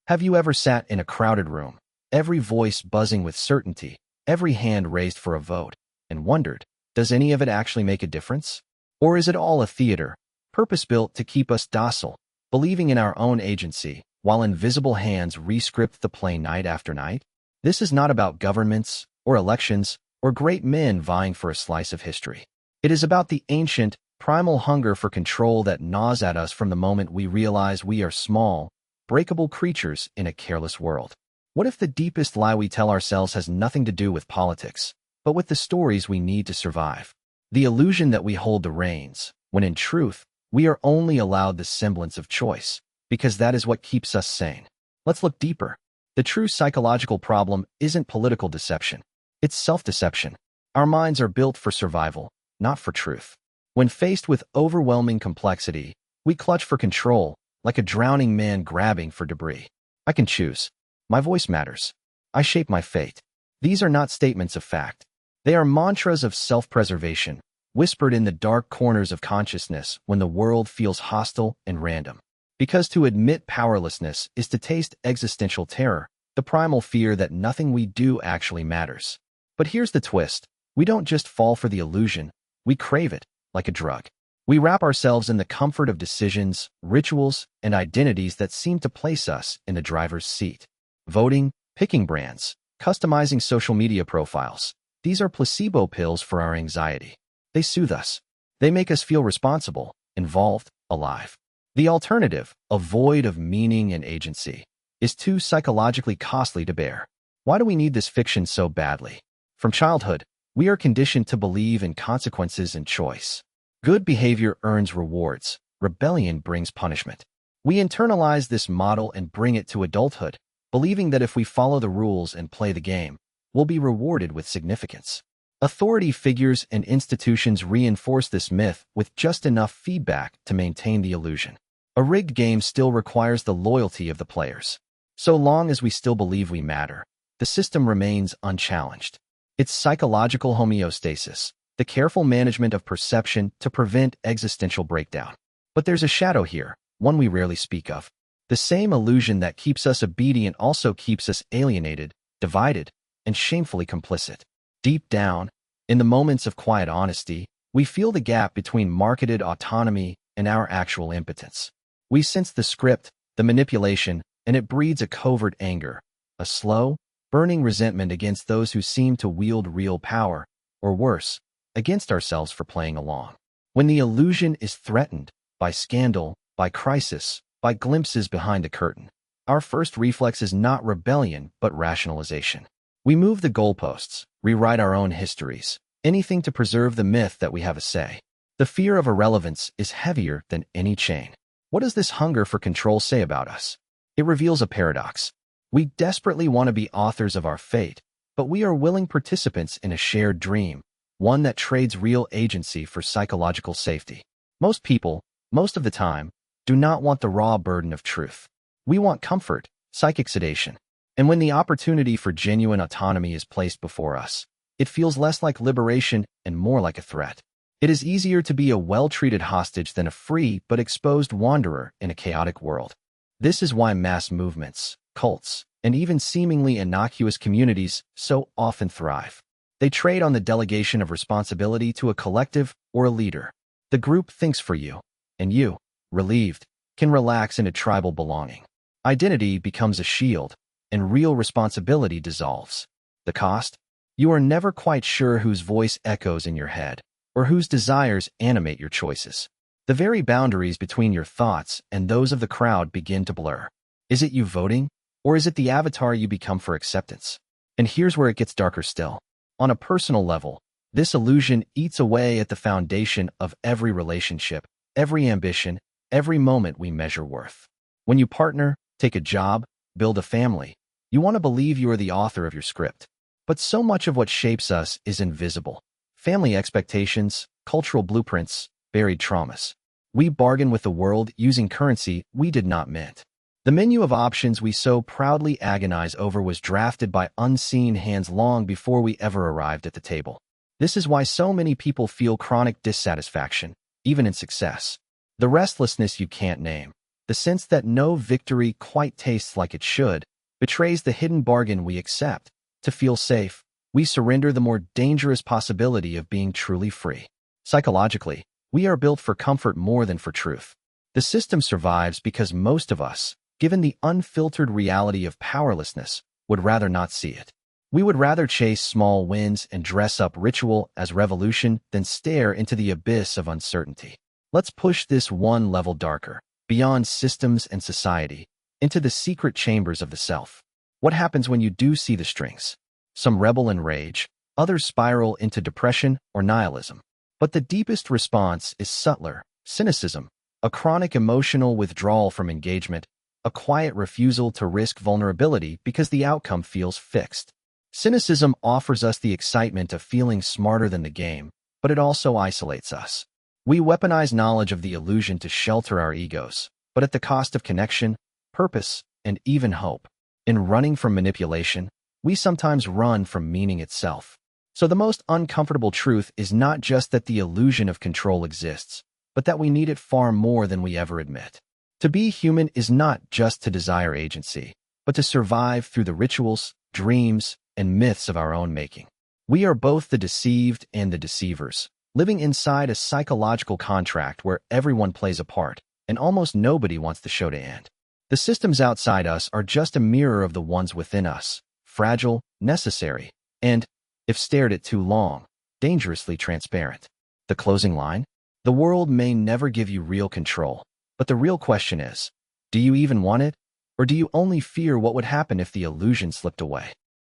Have you ever sat in a crowded room, every voice buzzing with certainty, every hand raised for a vote, and wondered, does any of it actually make a difference? Or is it all a theater, purpose-built to keep us docile, believing in our own agency, while invisible hands re-script the play night after night? This is not about governments, or elections, or great men vying for a slice of history. It is about the ancient, primal hunger for control that gnaws at us from the moment we realize we are small, breakable creatures in a careless world. What if the deepest lie we tell ourselves has nothing to do with politics, but with the stories we need to survive? The illusion that we hold the reins, when in truth, we are only allowed the semblance of choice, because that is what keeps us sane. Let's look deeper. The true psychological problem isn't political deception. It's self-deception. Our minds are built for survival, not for truth. When faced with overwhelming complexity, we clutch for control, like a drowning man grabbing for debris. I can choose. My voice matters. I shape my fate. These are not statements of fact. They are mantras of self-preservation, whispered in the dark corners of consciousness when the world feels hostile and random. Because to admit powerlessness is to taste existential terror, the primal fear that nothing we do actually matters. But here's the twist. We don't just fall for the illusion, we crave it, like a drug. We wrap ourselves in the comfort of decisions, rituals, and identities that seem to place us in the driver's seat. Voting, picking brands, customizing social media profiles. These are placebo pills for our anxiety. They soothe us. They make us feel responsible, involved, alive. The alternative, a void of meaning and agency, is too psychologically costly to bear. Why do we need this fiction so badly? From childhood, we are conditioned to believe in consequences and choice. Good behavior earns rewards. Rebellion brings punishment. We internalize this model and bring it to adulthood, believing that if we follow the rules and play the game, we'll be rewarded with significance. Authority figures and institutions reinforce this myth with just enough feedback to maintain the illusion. A rigged game still requires the loyalty of the players. So long as we still believe we matter, the system remains unchallenged. It's psychological homeostasis, the careful management of perception to prevent existential breakdown. But there's a shadow here, one we rarely speak of. The same illusion that keeps us obedient also keeps us alienated, divided, and shamefully complicit. Deep down, in the moments of quiet honesty, we feel the gap between marketed autonomy and our actual impotence. We sense the script, the manipulation, and it breeds a covert anger, a slow, burning resentment against those who seem to wield real power, or worse, against ourselves for playing along. When the illusion is threatened by scandal, by crisis, by glimpses behind the curtain, our first reflex is not rebellion but rationalization. We move the goalposts, rewrite our own histories, anything to preserve the myth that we have a say. The fear of irrelevance is heavier than any chain. What does this hunger for control say about us? It reveals a paradox. We desperately want to be authors of our fate, but we are willing participants in a shared dream, one that trades real agency for psychological safety. Most people, most of the time, do not want the raw burden of truth. We want comfort, psychic sedation. And when the opportunity for genuine autonomy is placed before us, it feels less like liberation and more like a threat. It is easier to be a well-treated hostage than a free but exposed wanderer in a chaotic world. This is why mass movements, cults, and even seemingly innocuous communities so often thrive. They trade on the delegation of responsibility to a collective or a leader. The group thinks for you, and you, relieved, can relax into tribal belonging. Identity becomes a shield, and real responsibility dissolves. The cost? You are never quite sure whose voice echoes in your head, or whose desires animate your choices. The very boundaries between your thoughts and those of the crowd begin to blur. Is it you voting, or is it the avatar you become for acceptance? And here's where it gets darker still. On a personal level, this illusion eats away at the foundation of every relationship, every ambition, every moment we measure worth. When you partner, take a job, build a family, you want to believe you are the author of your script. But so much of what shapes us is invisible. Family expectations, cultural blueprints, buried traumas. We bargain with the world using currency we did not mint. The menu of options we so proudly agonize over was drafted by unseen hands long before we ever arrived at the table. This is why so many people feel chronic dissatisfaction, even in success. The restlessness you can't name, The sense that no victory quite tastes like it should betrays the hidden bargain we accept. To feel safe, we surrender the more dangerous possibility of being truly free. Psychologically, we are built for comfort more than for truth. The system survives because most of us, given the unfiltered reality of powerlessness, would rather not see it. We would rather chase small wins and dress up ritual as revolution than stare into the abyss of uncertainty. Let's push this one level darker, beyond systems and society, into the secret chambers of the self. What happens when you do see the strings? Some rebel in rage, others spiral into depression or nihilism. But the deepest response is subtler: cynicism, a chronic emotional withdrawal from engagement, a quiet refusal to risk vulnerability because the outcome feels fixed. Cynicism offers us the excitement of feeling smarter than the game, but it also isolates us. We weaponize knowledge of the illusion to shelter our egos, but at the cost of connection, purpose, and even hope. In running from manipulation, we sometimes run from meaning itself. So the most uncomfortable truth is not just that the illusion of control exists, but that we need it far more than we ever admit. To be human is not just to desire agency, but to survive through the rituals, dreams, and myths of our own making. We are both the deceived and the deceivers, living inside a psychological contract where everyone plays a part, and almost nobody wants the show to end. The systems outside us are just a mirror of the ones within us, fragile, necessary, and, if stared at too long, dangerously transparent. The closing line? The world may never give you real control, but the real question is, do you even want it? Or do you only fear what would happen if the illusion slipped away?